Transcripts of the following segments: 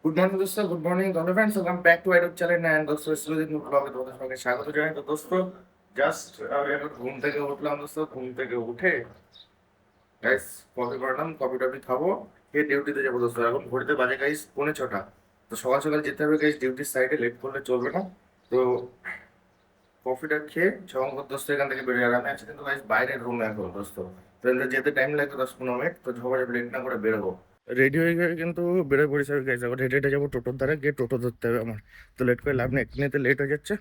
Good morning দোস্ত, good morning দলে friends, welcome back to idol channel and দোস্ত সুরজিৎ ব্লগে তোমাদের সবাইকে স্বাগত জানাই। তো দোস্ত জাস্ট আমি এখন ঘুম থেকে উঠলাম দোস্ত। ঘুম থেকে উঠে গাইস কফি বানালাম, কফি টফি খাবো, খেয়ে ডিউটিতে যাবো দোস্ত। এখন ঘড়িতে বাজে গাইস 6:45। তো সকাল সকাল যেতে হবে গাইস ডিউটির সাইডে, লেট করলে চলবে না। তো কফিটা খেয়ে ঝমঙ্কর দোস্ত এখান থেকে বেরিয়ে গেলাম। আমি আছি কিন্তু গাইস বাইরের রুমে এখন দোস্ত। তো এখানে যেতে টাইম লাগবে 10-15 মিনিট। তো ঝগড়া লেট না করে বেরোবো। রেডি হয়ে গিয়ে কিন্তু বেরোয় পড়েছে গাইস। এখন হেঁটে হেঁটে যাবো টোটোর দ্বারা, গিয়ে টোটো ধরতে হবে আমার। তো লেট করে লাভ নেই, এমনিতে লেট হয়ে যাচ্ছে।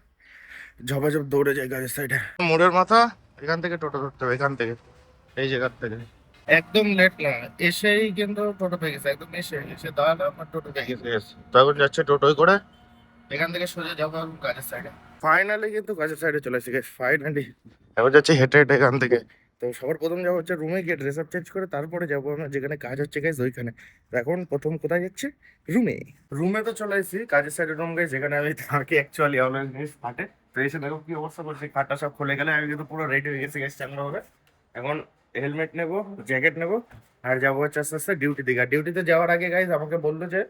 ঝপাঝপ দৌড়ে যায় গাড়ির সাইডে, মোড়ের মাথা। এখান থেকে টোটো ধরতে হবে, এখান থেকে, এই জায়গার থেকে। একদম লেট না, এসেই কিন্তু টোটো পেয়ে গেছে। একদম এসে এসে দাঁড়ালো আমার, টোটো পেয়ে গেছে। তো এখন যাচ্ছে টোটোয় করে, এখান থেকে সোজা যাবো কাজের সাইডে। ফাইনালি কিন্তু কাজের সাইডে চলে এসে গেছে ফাইনালি। এখন যাচ্ছে হেঁটে হেঁটে এখান থেকে। তো সবার প্রথম যাবো হচ্ছে রুমে, গিয়ে ড্রেস আপ চেঞ্জ করে তারপরে যাবো আমরা যেখানে কাজ হচ্ছে গাইজ ওইখানে। তো এখন প্রথম কোথায় যাচ্ছে? রুমে। রুমে তো চলে এসেছি, কাজের সাইডে রুম গাইজ, যেখানে আমি থাকি অ্যাকচুয়ালি অলওয়েজ খাটে। তো এসে দেখো কি অবস্থা করছি, খাটটা সব খুলে গেলে। আমি কিন্তু পুরো রেডি হয়ে গেছি গাইজ চাঙ্গাভাবে। এখন হেলমেট নেবো, জ্যাকেট নেবো, আর যাবো হচ্ছে আস্তে আস্তে ডিউটি দিকে। আর ডিউটিতে যাওয়ার আগে গাইজ আমাকে বললো যে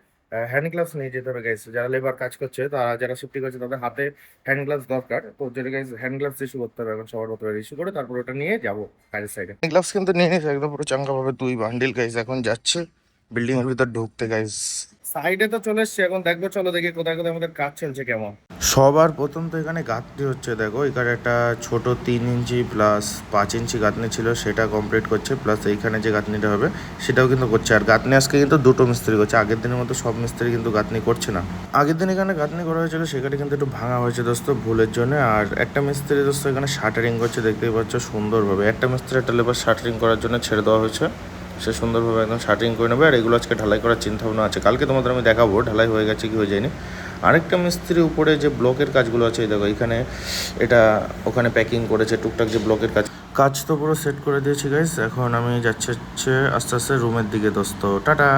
হ্যান্ড গ্লাভস নিয়ে যেতে হবে গাইজ। যারা লেবার কাজ করছে, তারা যারা শিফটি করছে, তাদের হাতে হ্যান্ড গ্লাভস দরকার। তো যেটা গাইজ হ্যান্ড গ্লাভস ইস্যু করতে হবে এখন সবার মতো, ইস্যু করে তারপর ওটা নিয়ে যাবো কাজের সাইডে। গ্লাভস কিন্তু নিয়ে নিয়েছে একদম পুরো চাঙ্গা ভাবে, 2 বান্ডিল গাইজ। এখন যাচ্ছে বিল্ডিং এর ভিতর ঢুকতে গাইজ। সাইডে তো চলে এসছে, এখন দেখবো, চলো দেখি কোথায় কোথায় আমাদের কাজ চলছে কেমন। সবার প্রথম তো এখানে গাঁথনি হচ্ছে, দেখো এখানে একটা ছোট 3 ইঞ্চি প্লাস 5 ইঞ্চি গাঁথনি ছিল, সেটা কমপ্লিট করছে। প্লাস এইখানে যে গাঁথনিটা হবে সেটাও কিন্তু করছে। আর গাঁথনি আজকে কিন্তু দুটো মিস্ত্রি করছে, আগের দিনের মতো সব মিস্ত্রি কিন্তু গাঁথনি করছে না। আগের দিন এখানে গাঁথনি করা হয়েছিল, সেখানে কিন্তু একটু ভাঙা হয়েছে দোস্ত ভুলের জন্য। আর একটা মিস্ত্রি দোস্ত এখানে শাটারিং করছে, দেখতেই পাচ্ছ সুন্দরভাবে। একটা মিস্ত্রি একটা লেবার শাটারিং করার জন্য ছেড়ে দেওয়া হয়েছে, সে সুন্দরভাবে একদম শাটারিং করে নেবে। আর এগুলো আজকে ঢালাই করার চিন্তা ভাবনা আছে, কালকে তোমাদের আমি দেখাবো ঢালাই হয়ে গেছে কি হয়ে যায়নি। আরেকটা মিস্ত্রি উপরে যে ব্লকের কাজগুলো আছে, এই দেখো এখানে এটা ওখানে প্যাকিং করেছে টুকটাক যে ব্লকের কাজ। কাজ তো পুরো সেট করে দিয়েছি গাইস। এখন আমি যাচ্ছি হচ্ছে আস্তে আস্তে রুমের দিকে দোস্ত। টাটা।